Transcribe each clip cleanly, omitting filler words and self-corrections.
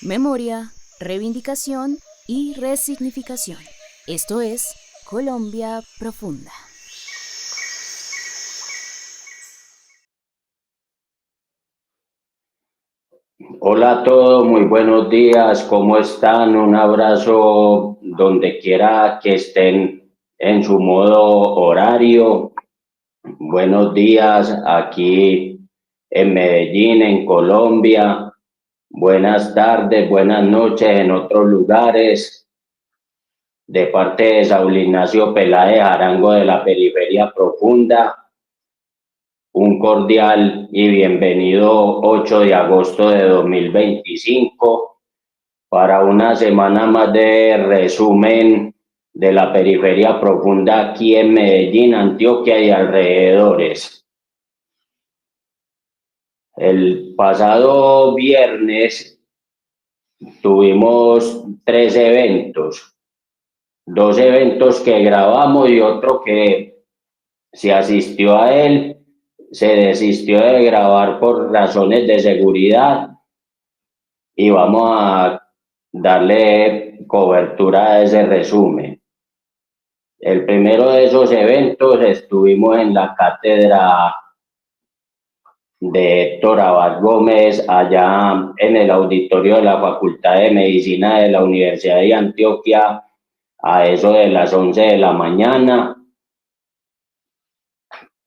memoria, reivindicación y resignificación. Esto es Colombia Profunda. Hola a todos, muy buenos días, ¿cómo están? Un abrazo donde quiera que estén en su modo horario. Buenos días aquí en Medellín, en Colombia. Buenas tardes, buenas noches en otros lugares. De parte de Saúl Ignacio Peláez Arango de la Periferia Profunda. Un cordial y bienvenido 8 de agosto de 2025 para una semana más de resumen de la periferia profunda aquí en Medellín, Antioquia y alrededores. El pasado viernes tuvimos 3 eventos, 2 eventos que grabamos y otro que se asistió a él. Se desistió de grabar por razones de seguridad y vamos a darle cobertura a ese resumen. El primero de esos eventos estuvimos en la cátedra de Héctor Abad Gómez, allá en el auditorio de la Facultad de Medicina de la Universidad de Antioquia, a eso de las 11 de la mañana.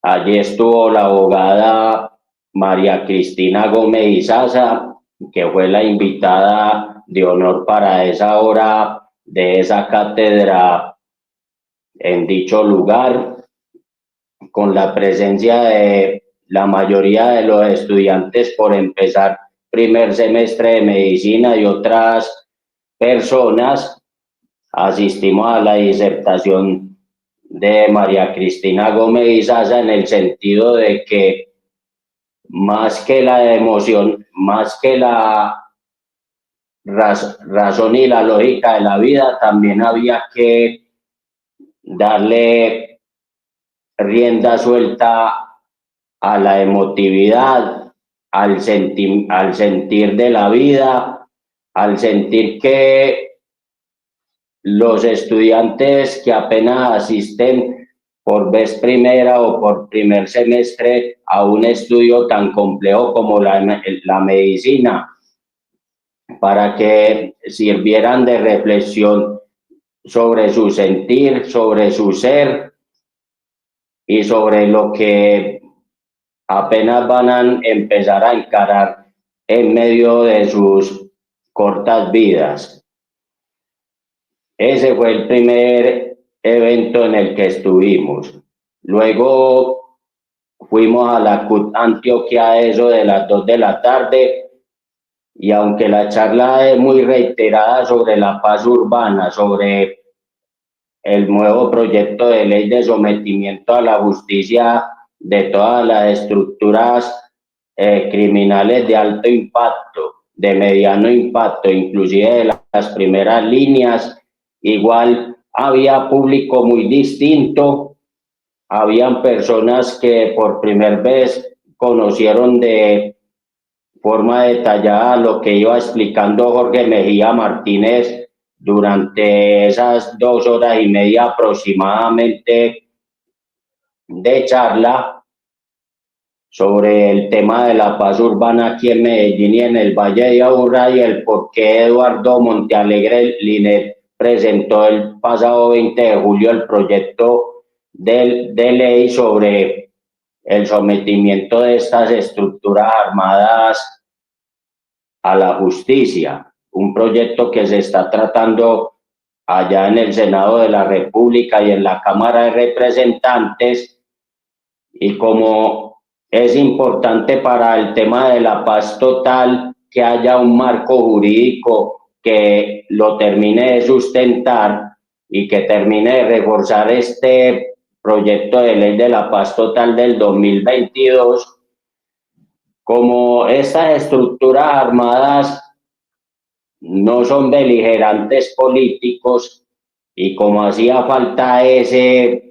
Allí estuvo la abogada María Cristina Gómez Izaza, que fue la invitada de honor para esa hora de esa cátedra en dicho lugar, con la presencia de la mayoría de los estudiantes por empezar primer semestre de medicina y otras personas. Asistimos a la disertación de María Cristina Gómez Izaza en el sentido de que más que la emoción, más que la razón y la lógica de la vida, también había que darle rienda suelta a la emotividad, al sentir de la vida, al sentir que los estudiantes que apenas asisten por vez primera o por primer semestre a un estudio tan complejo como la medicina, para que sirvieran de reflexión sobre su sentir, sobre su ser y sobre lo que apenas van a empezar a encarar en medio de sus cortas vidas. Ese fue el primer evento en el que estuvimos. Luego fuimos a la CUT Antioquia a eso de las 2 de la tarde y aunque la charla es muy reiterada sobre la paz urbana, sobre el nuevo proyecto de ley de sometimiento a la justicia de todas las estructuras criminales de alto impacto, de mediano impacto, inclusive de las primeras líneas, igual había público muy distinto, habían personas que por primera vez conocieron de forma detallada lo que iba explicando Jorge Mejía Martínez durante esas 2 horas y media aproximadamente de charla sobre el tema de la paz urbana aquí en Medellín y en el Valle de Aburrá y el por qué Eduardo Montealegre Linet presentó el pasado 20 de julio el proyecto de ley sobre el sometimiento de estas estructuras armadas a la justicia, un proyecto que se está tratando allá en el Senado de la República y en la Cámara de Representantes, y como es importante para el tema de la paz total que haya un marco jurídico que lo termine de sustentar y que termine de reforzar este proyecto de ley de la paz total del 2022, como estas estructuras armadas no son beligerantes políticos y como hacía falta ese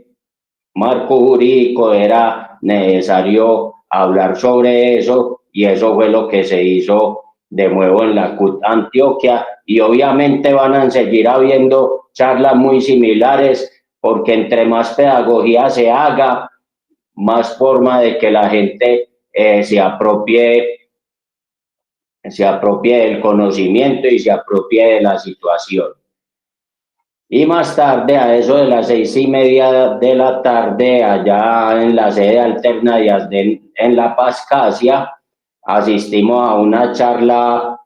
marco jurídico, era necesario hablar sobre eso y eso fue lo que se hizo de nuevo en la CUT Antioquia, y obviamente van a seguir habiendo charlas muy similares, porque entre más pedagogía se haga, más forma de que la gente se apropie del conocimiento y se apropie de la situación. Y más tarde, a eso de las 6:30 de la tarde, allá en la sede alterna de ASDEN en La Paz, Casia, asistimos a una charla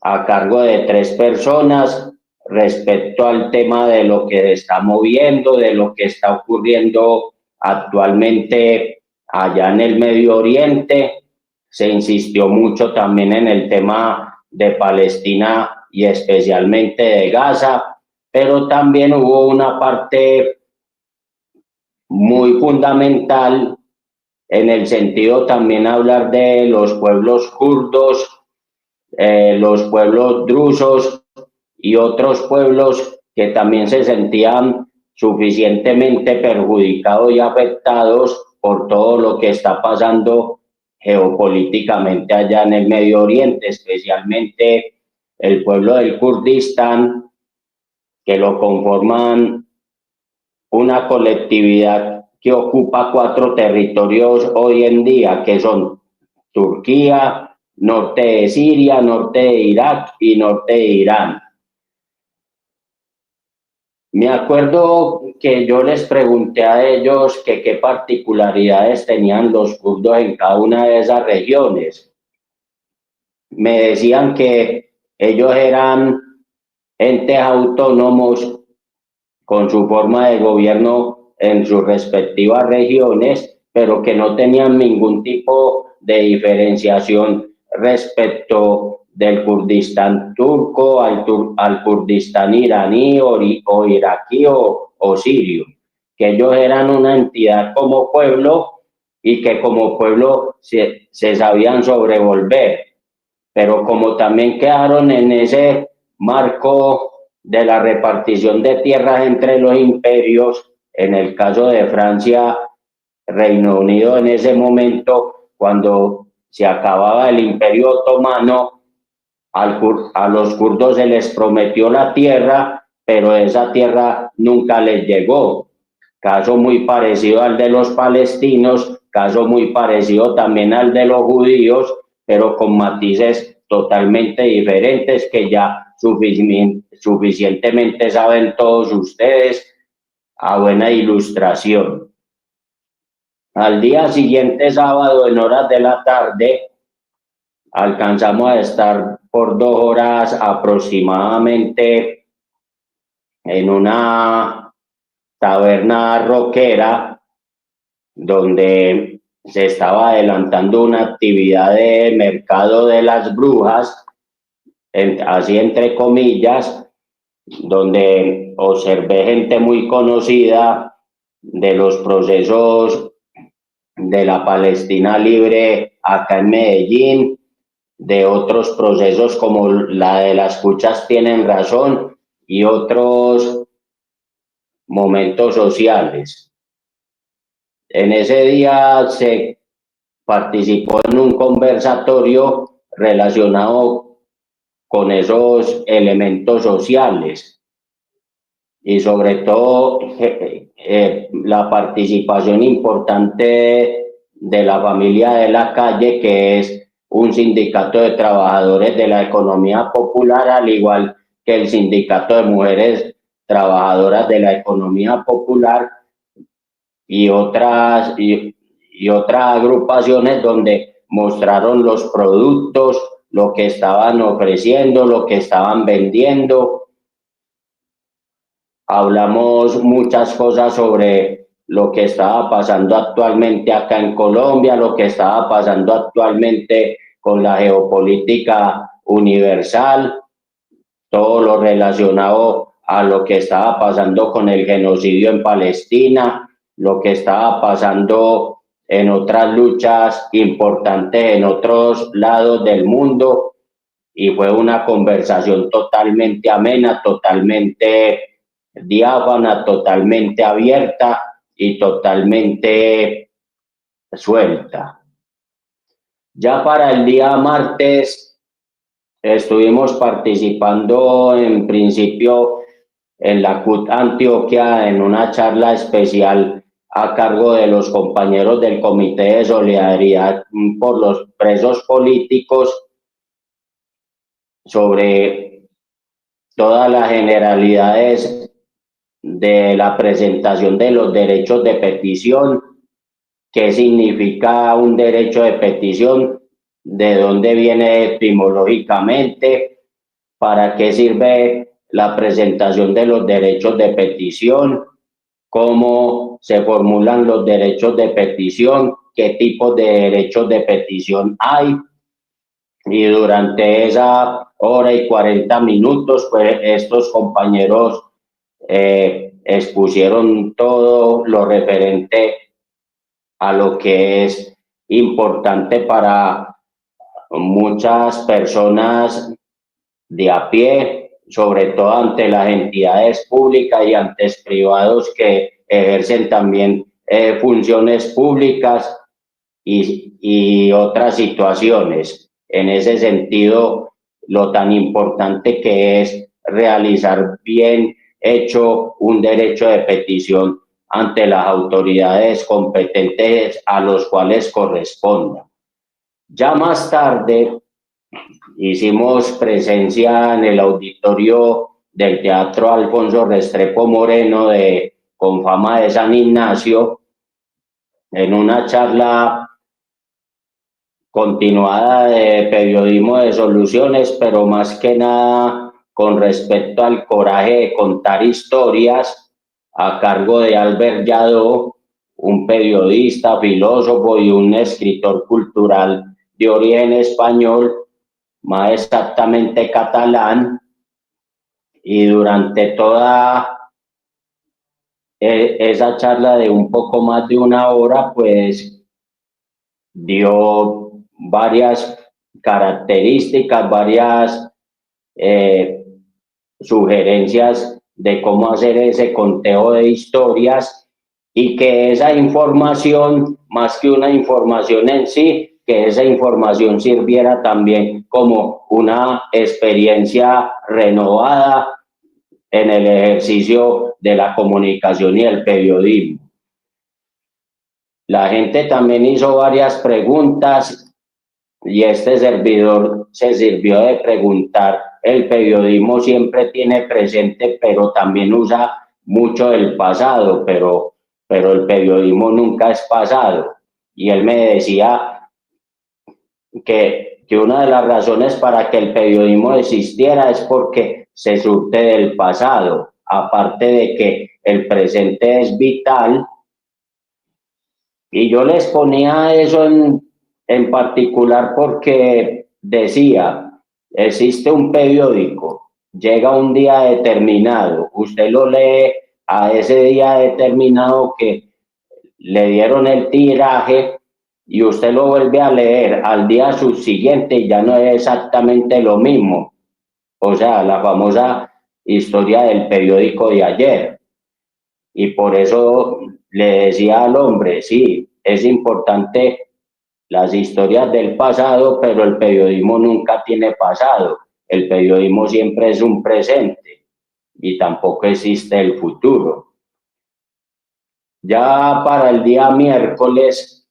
a cargo de 3 personas respecto al tema de lo que está moviendo, de lo que está ocurriendo actualmente allá en el Medio Oriente. Se insistió mucho también en el tema de Palestina y especialmente de Gaza, pero también hubo una parte muy fundamental en el sentido también hablar de los pueblos kurdos, los pueblos drusos y otros pueblos que también se sentían suficientemente perjudicados y afectados por todo lo que está pasando geopolíticamente allá en el Medio Oriente, especialmente el pueblo del Kurdistán, que lo conforman una colectividad que ocupa 4 territorios hoy en día, que son Turquía, norte de Siria, norte de Irak y norte de Irán. Me acuerdo que yo les pregunté a ellos que qué particularidades tenían los kurdos en cada una de esas regiones. Me decían que ellos eran entes autónomos con su forma de gobierno en sus respectivas regiones, pero que no tenían ningún tipo de diferenciación respecto del Kurdistán turco al Kurdistán iraní o iraquí o sirio, que ellos eran una entidad como pueblo y que como pueblo se sabían sobrevolver, pero como también quedaron en ese marco de la repartición de tierras entre los imperios, en el caso de Francia, Reino Unido en ese momento, cuando se acababa el Imperio Otomano, a los kurdos se les prometió la tierra, pero esa tierra nunca les llegó. Caso muy parecido al de los palestinos, caso muy parecido también al de los judíos, pero con matices totalmente diferentes que ya suficientemente saben todos ustedes a buena ilustración. Al día siguiente, sábado, en horas de la tarde, alcanzamos a estar por 2 horas aproximadamente en una taberna rockera donde se estaba adelantando una actividad de mercado de las brujas, así entre comillas, donde observé gente muy conocida de los procesos de la Palestina Libre acá en Medellín, de otros procesos como la de las Cuchas Tienen Razón y otros momentos sociales. En ese día se participó en un conversatorio relacionado con esos elementos sociales y sobre todo la participación importante de la familia de la calle, que es un sindicato de trabajadores de la economía popular, al igual que el sindicato de mujeres trabajadoras de la economía popular y otras agrupaciones donde mostraron los productos, lo que estaban ofreciendo, lo que estaban vendiendo. Hablamos muchas cosas sobre lo que estaba pasando actualmente acá en Colombia, lo que estaba pasando actualmente con la geopolítica universal, todo lo relacionado a lo que estaba pasando con el genocidio en Palestina, lo que estaba pasando en otras luchas importantes en otros lados del mundo, y fue una conversación totalmente amena, totalmente diáfana, totalmente abierta y totalmente suelta. Ya para el día martes estuvimos participando en principio en la CUT Antioquia en una charla especial a cargo de los compañeros del Comité de Solidaridad por los Presos Políticos sobre todas las generalidades de la presentación de los derechos de petición, qué significa un derecho de petición, de dónde viene etimológicamente, para qué sirve la presentación de los derechos de petición, cómo se formulan los derechos de petición, qué tipos de derechos de petición hay. Y durante esa hora y 40 minutos, pues estos compañeros expusieron todo lo referente a lo que es importante para muchas personas de a pie, sobre todo ante las entidades públicas y ante privados que ejercen también funciones públicas y otras situaciones. En ese sentido, lo tan importante que es realizar bien hecho un derecho de petición ante las autoridades competentes a los cuales corresponda. Ya más tarde hicimos presencia en el auditorio del Teatro Alfonso Restrepo Moreno de Confama de San Ignacio en una charla continuada de periodismo de soluciones, pero más que nada con respecto al coraje de contar historias a cargo de Albert Lladó, un periodista, filósofo y un escritor cultural de origen español, más exactamente catalán, y durante toda esa charla de un poco más de una hora, pues dio varias características, varias sugerencias de cómo hacer ese conteo de historias y que esa información, más que una información en sí, que esa información sirviera también como una experiencia renovada en el ejercicio de la comunicación y el periodismo. La gente también hizo varias preguntas y este servidor se sirvió de preguntar. El periodismo siempre tiene presente, pero también usa mucho el pasado, pero el periodismo nunca es pasado. Y él me decía que una de las razones para que el periodismo existiera es porque se surte del pasado, aparte de que el presente es vital. Y yo les ponía eso en particular porque decía, existe un periódico, llega un día determinado, usted lo lee a ese día determinado que le dieron el tiraje y usted lo vuelve a leer al día subsiguiente y ya no es exactamente lo mismo. O sea, la famosa historia del periódico de ayer. Y por eso le decía al hombre, sí, es importante las historias del pasado, pero el periodismo nunca tiene pasado. El periodismo siempre es un presente y tampoco existe el futuro. Ya para el día miércoles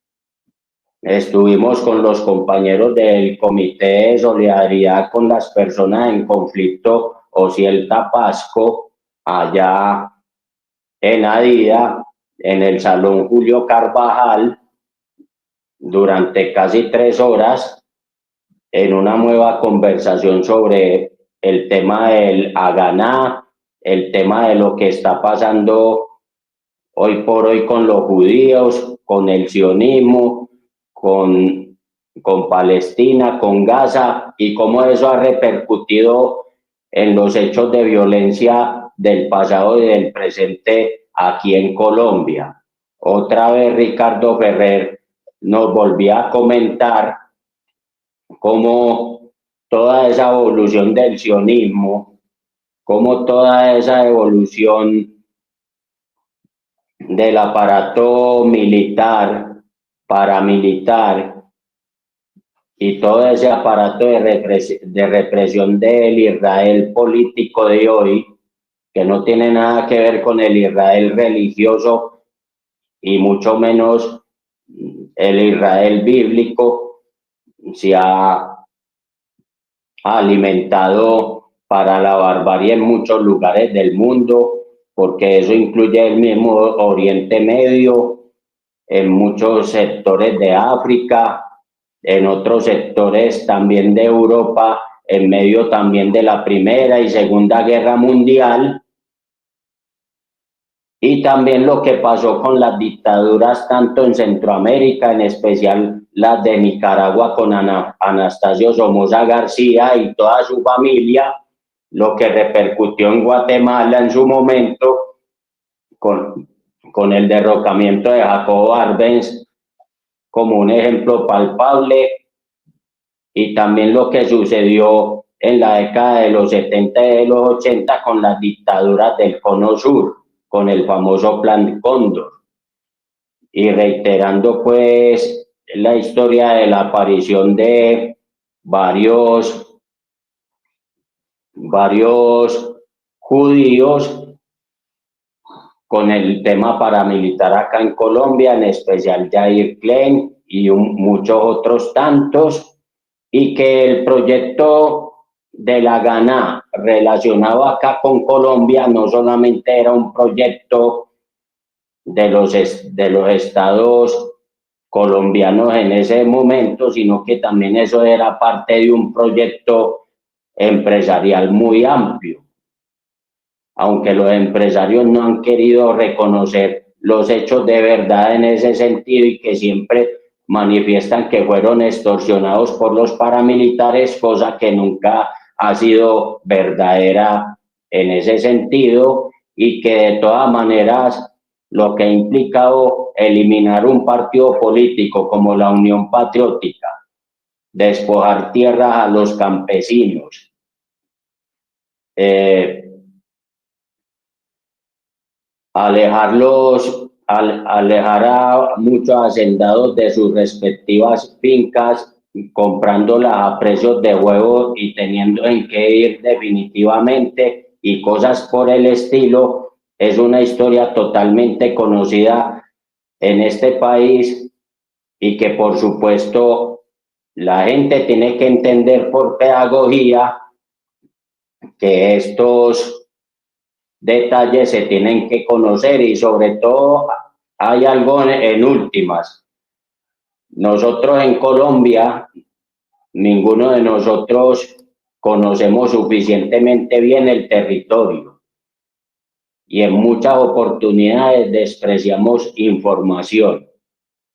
estuvimos con los compañeros del Comité de Solidaridad con las personas en conflicto Ociel Tapasco, allá en Adida, en el Salón Julio Carvajal, durante casi 3 horas, en una nueva conversación sobre el tema del Haganá, el tema de lo que está pasando hoy por hoy con los judíos, con el sionismo, con Palestina, con Gaza, y cómo eso ha repercutido en los hechos de violencia del pasado y del presente aquí en Colombia. Otra vez Ricardo Ferrer nos volvía a comentar cómo toda esa evolución del sionismo, cómo toda esa evolución del aparato militar, paramilitar, y todo ese aparato de represión del Israel político de hoy, que no tiene nada que ver con el Israel religioso y mucho menos el Israel bíblico, se ha alimentado para la barbarie en muchos lugares del mundo, porque eso incluye el mismo Oriente Medio, en muchos sectores de África, en otros sectores también de Europa, en medio también de la Primera y Segunda Guerra Mundial, y también lo que pasó con las dictaduras tanto en Centroamérica, en especial las de Nicaragua con Anastasio Somoza García y toda su familia, lo que repercutió en Guatemala en su momento con el derrocamiento de Jacobo Arbenz como un ejemplo palpable, y también lo que sucedió en la década de los 70 y de los 80 con las dictaduras del Cono Sur, con el famoso Plan Cóndor, y reiterando pues la historia de la aparición de varios judíos con el tema paramilitar acá en Colombia, en especial Jair Klein y muchos otros tantos, y que el proyecto de la Gana relacionado acá con Colombia no solamente era un proyecto de los estados colombianos en ese momento, sino que también eso era parte de un proyecto empresarial muy amplio, aunque los empresarios no han querido reconocer los hechos de verdad en ese sentido y que siempre manifiestan que fueron extorsionados por los paramilitares, cosa que nunca ha sido verdadera en ese sentido, y que de todas maneras lo que ha implicado eliminar un partido político como la Unión Patriótica, despojar tierras a los campesinos, alejar a muchos hacendados de sus respectivas fincas, comprándolas a precios de huevo y teniendo en que ir definitivamente, y cosas por el estilo, es una historia totalmente conocida en este país, y que por supuesto la gente tiene que entender por pedagogía que estos detalles se tienen que conocer, y sobre todo hay algo en últimas. Nosotros en Colombia, ninguno de nosotros conocemos suficientemente bien el territorio, y en muchas oportunidades despreciamos información,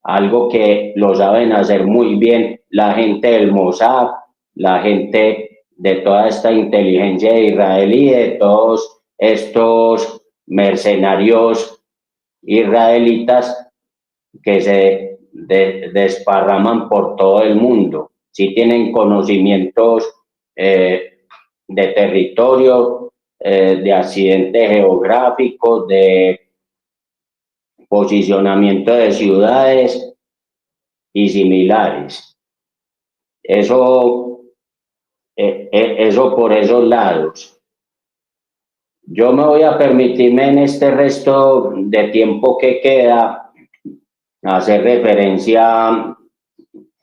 algo que lo saben hacer muy bien la gente del Mossad, la gente de toda esta inteligencia israelí, de todos estos mercenarios israelitas que se desparraman por todo el mundo. Sí tienen conocimientos de territorio, de accidentes geográficos, de posicionamiento de ciudades y similares. Eso por esos lados. Yo me voy a permitirme en este resto de tiempo que queda hacer referencia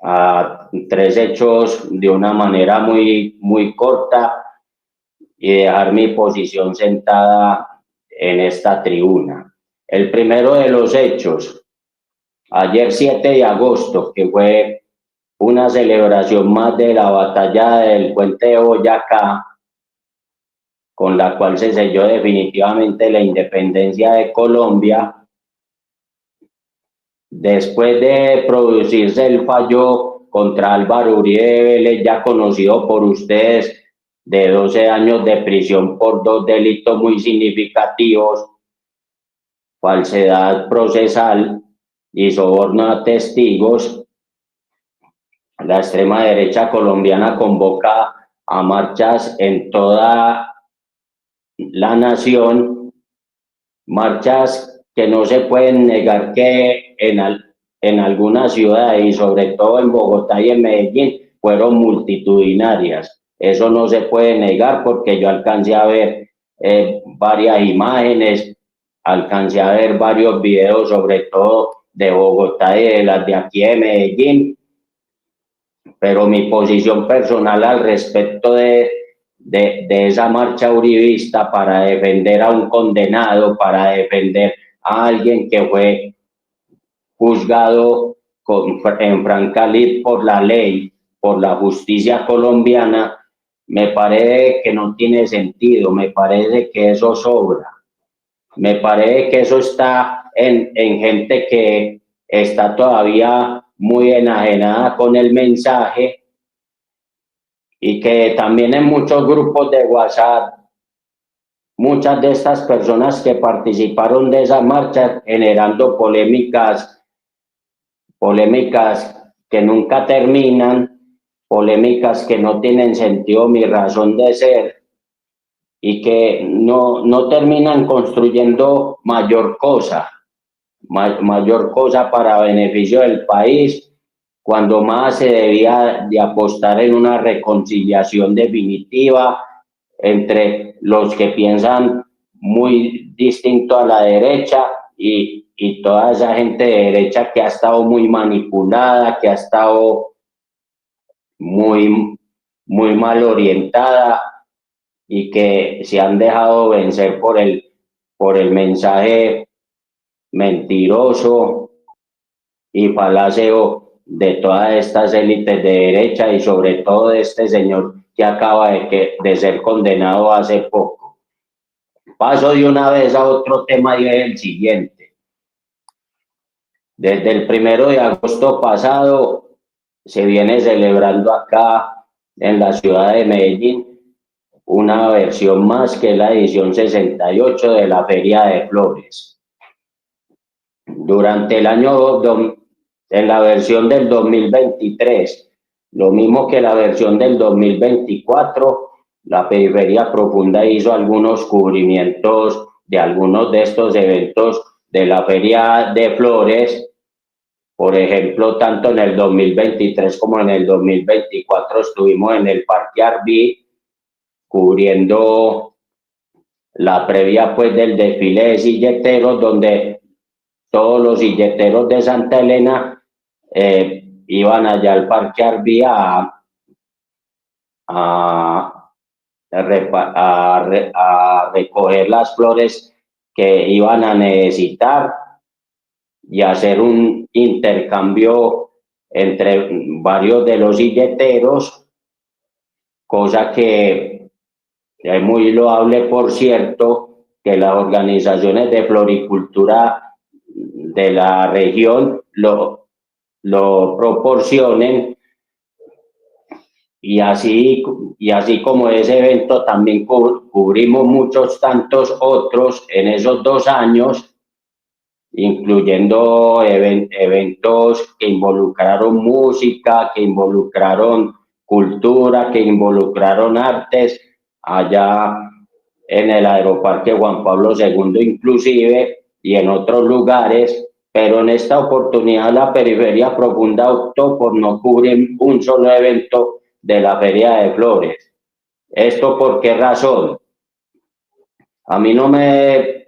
a tres hechos de una manera muy corta y dejar mi posición sentada en esta tribuna. El primero de los hechos, ayer 7 de agosto, que fue una celebración más de la batalla del Puente de Boyacá, con la cual se selló definitivamente la independencia de Colombia. Después de producirse el fallo contra Álvaro Uribe Vélez, ya conocido por ustedes, de 12 años de prisión por 2 delitos muy significativos: falsedad procesal y soborno a testigos, la extrema derecha colombiana convoca a marchas en toda la nación, marchas que no se pueden negar que en algunas ciudades, y sobre todo en Bogotá y en Medellín, fueron multitudinarias. Eso no se puede negar porque yo alcancé a ver varias imágenes, alcancé a ver varios videos, sobre todo de Bogotá y de las de aquí de Medellín, pero mi posición personal al respecto de esa marcha uribista para defender a un condenado, para defender a alguien que fue juzgado en franca lid por la ley, por la justicia colombiana, me parece que no tiene sentido, me parece que eso sobra, me parece que eso está en gente que está todavía muy enajenada con el mensaje y que también en muchos grupos de WhatsApp, muchas de estas personas que participaron de esa marcha generando polémicas que nunca terminan, polémicas que no tienen sentido ni razón de ser y que no terminan construyendo mayor cosa para beneficio del país, cuando más se debía de apostar en una reconciliación definitiva entre los que piensan muy distinto a la derecha y toda esa gente de derecha que ha estado muy manipulada, que ha estado muy mal orientada y que se han dejado vencer por el mensaje mentiroso y falaceo de todas estas élites de derecha y sobre todo de este señor que acaba de ser condenado hace poco. Paso de una vez a otro tema y es el siguiente. Desde el 1 de agosto pasado se viene celebrando acá en la ciudad de Medellín una versión más, que es la edición 68 de la Feria de Flores. Durante el año, en la versión del 2023, lo mismo que la versión del 2024, la Periferia Profunda hizo algunos cubrimientos de algunos de estos eventos de la Feria de Flores. Por ejemplo, tanto en el 2023 como en el 2024 estuvimos en el Parque Arví cubriendo la previa pues del desfile de silleteros, donde todos los silleteros de Santa Elena iban allá al Parque Arví a recoger las flores que iban a necesitar y hacer un intercambio entre varios de los silleteros, cosa que es muy loable, por cierto, que las organizaciones de floricultura de la región lo proporcionen, y así como ese evento también cubrimos muchos tantos otros en esos 2 años, incluyendo eventos que involucraron música, que involucraron cultura, que involucraron artes, allá en el Aeroparque Juan Pablo II inclusive, y en otros lugares, pero en esta oportunidad la Periferia Profunda optó por no cubrir un solo evento de la Feria de Flores. ¿Esto por qué razón? A mí no me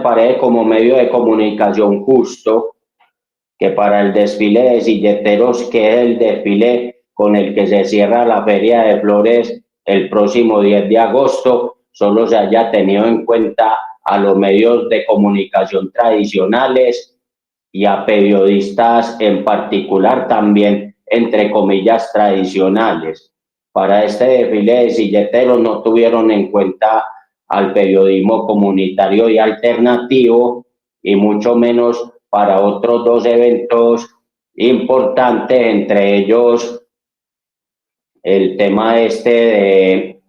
parece como medio de comunicación justo que para el desfile de silleteros, que es el desfile con el que se cierra la Feria de Flores el próximo 10 de agosto, solo se haya tenido en cuenta a los medios de comunicación tradicionales y a periodistas en particular también, entre comillas, tradicionales. Para este desfile de silleteros no tuvieron en cuenta al periodismo comunitario y alternativo, y mucho menos para otros 2 eventos importantes, entre ellos el tema del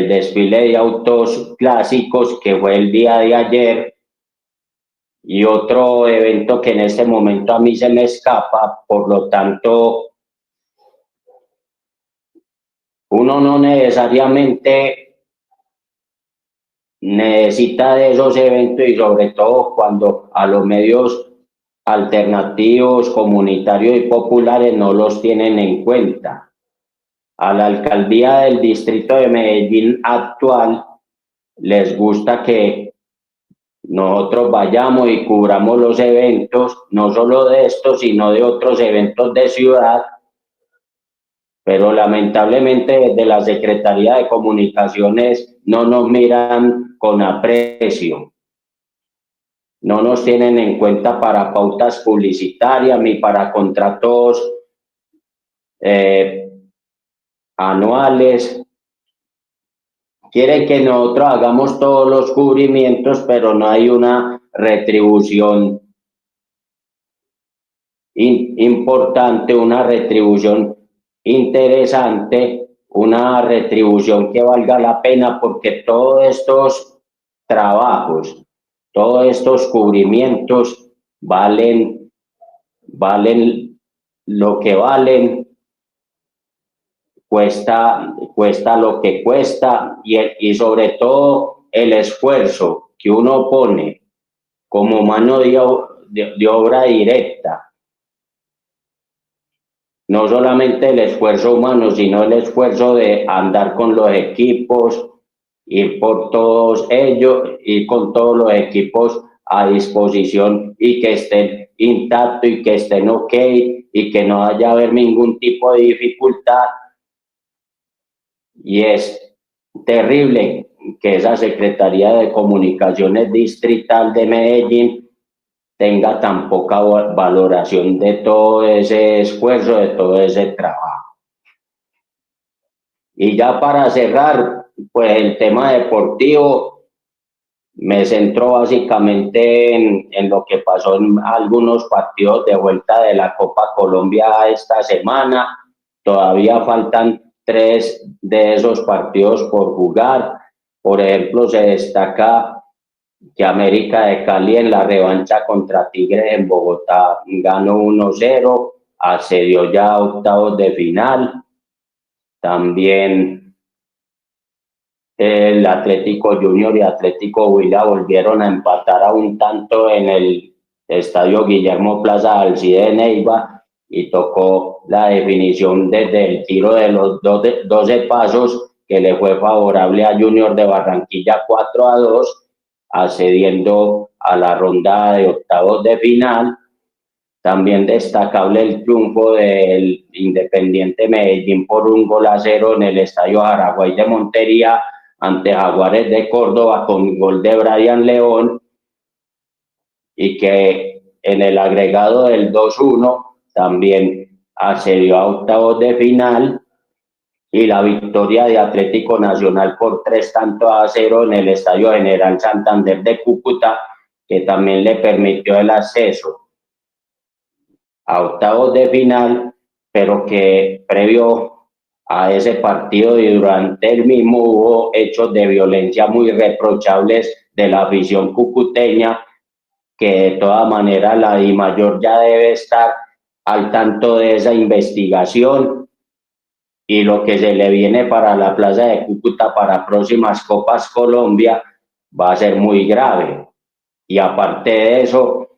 desfile de autos clásicos, que fue el día de ayer, y otro evento que en este momento a mí se me escapa. Por lo tanto, uno no necesariamente necesita de esos eventos, y sobre todo cuando a los medios alternativos, comunitarios y populares no los tienen en cuenta. A la alcaldía del distrito de Medellín actual les gusta que nosotros vayamos y cubramos los eventos, no solo de estos, sino de otros eventos de ciudad, pero lamentablemente desde la Secretaría de Comunicaciones no nos miran con aprecio, no nos tienen en cuenta para pautas publicitarias ni para contratos anuales. Quieren que nosotros hagamos todos los cubrimientos, pero no hay una retribución importante, una retribución interesante, una retribución que valga la pena, porque todos estos trabajos, todos estos cubrimientos valen lo que valen, cuesta lo que cuesta y sobre todo el esfuerzo que uno pone como mano de obra directa. No solamente el esfuerzo humano, sino el esfuerzo de andar con los equipos, ir por todos ellos, ir con todos los equipos a disposición y que estén intactos y que estén ok y que no haya haber ningún tipo de dificultad. Y es terrible que esa Secretaría de Comunicaciones Distrital de Medellín tenga tan poca valoración de todo ese esfuerzo, de todo ese trabajo. Y ya para cerrar, pues el tema deportivo, me centro básicamente en lo que pasó en algunos partidos de vuelta de la Copa Colombia esta semana. Todavía faltan 3 de esos partidos por jugar. Por ejemplo, se destaca que América de Cali en la revancha contra Tigres en Bogotá ganó 1-0, accedió ya a octavos de final. También el Atlético Junior y Atlético Huila volvieron a empatar a un tanto en el estadio Guillermo Plaza Alcide de Neiva y tocó la definición desde el tiro de los 12 pasos que le fue favorable a Junior de Barranquilla 4-2, accediendo a la ronda de octavos de final. También destacable el triunfo del Independiente Medellín por 1-0 en el Estadio Jaraguay de Montería ante Jaguares de Córdoba con gol de Brian León, y que en el agregado del 2-1 también accedió a octavos de final, y la victoria de Atlético Nacional por 3-0 en el Estadio General Santander de Cúcuta, que también le permitió el acceso a octavos de final, pero que previo a ese partido y durante el mismo hubo hechos de violencia muy reprochables de la afición cucuteña, que de todas maneras la DIMAYOR ya debe estar al tanto de esa investigación, y lo que se le viene para la Plaza de Cúcuta para próximas Copas Colombia va a ser muy grave. Y aparte de eso,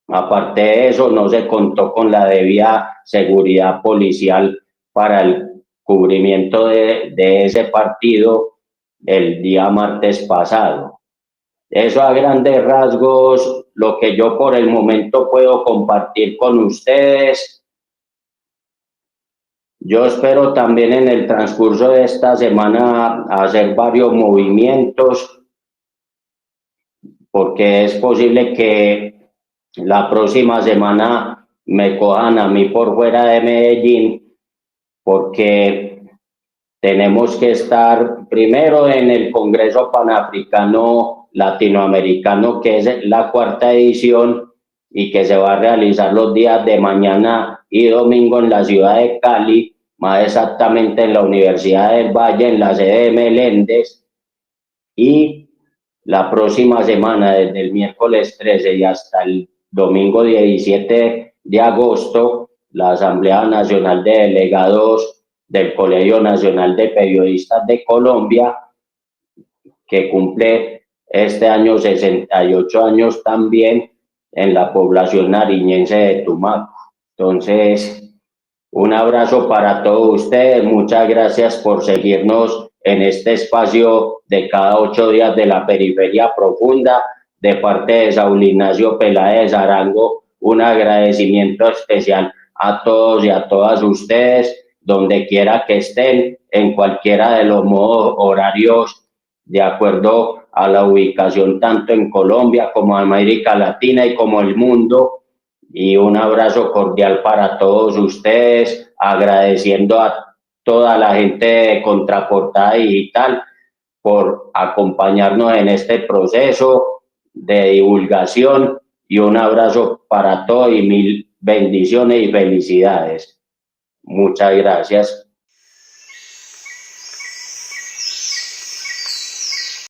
no se contó con la debida seguridad policial para el cubrimiento de ese partido el día martes pasado. Eso a grandes rasgos, lo que yo por el momento puedo compartir con ustedes. Yo espero también en el transcurso de esta semana hacer varios movimientos, porque es posible que la próxima semana me cojan a mí por fuera de Medellín, porque tenemos que estar primero en el Congreso Panafricano Latinoamericano, que es la 4ª edición y que se va a realizar los días de mañana y domingo en la ciudad de Cali, más exactamente en la Universidad del Valle, en la sede de Meléndez. Y la próxima semana, desde el miércoles 13 y hasta el domingo 17 de agosto, la Asamblea Nacional de Delegados del Colegio Nacional de Periodistas de Colombia, que cumple este año 68 años también, en la población nariñense de Tumaco. Entonces, un abrazo para todos ustedes. Muchas gracias por seguirnos en este espacio de cada 8 días de la periferia profunda. De parte de Saúl Ignacio Peláez Arango, un agradecimiento especial a todos y a todas ustedes, donde quiera que estén, en cualquiera de los modos horarios, de acuerdo a la ubicación tanto en Colombia como en América Latina y como el mundo. Y un abrazo cordial para todos ustedes, agradeciendo a toda la gente de Contraportada Digital por acompañarnos en este proceso de divulgación, y un abrazo para todos y mil bendiciones y felicidades. Muchas gracias.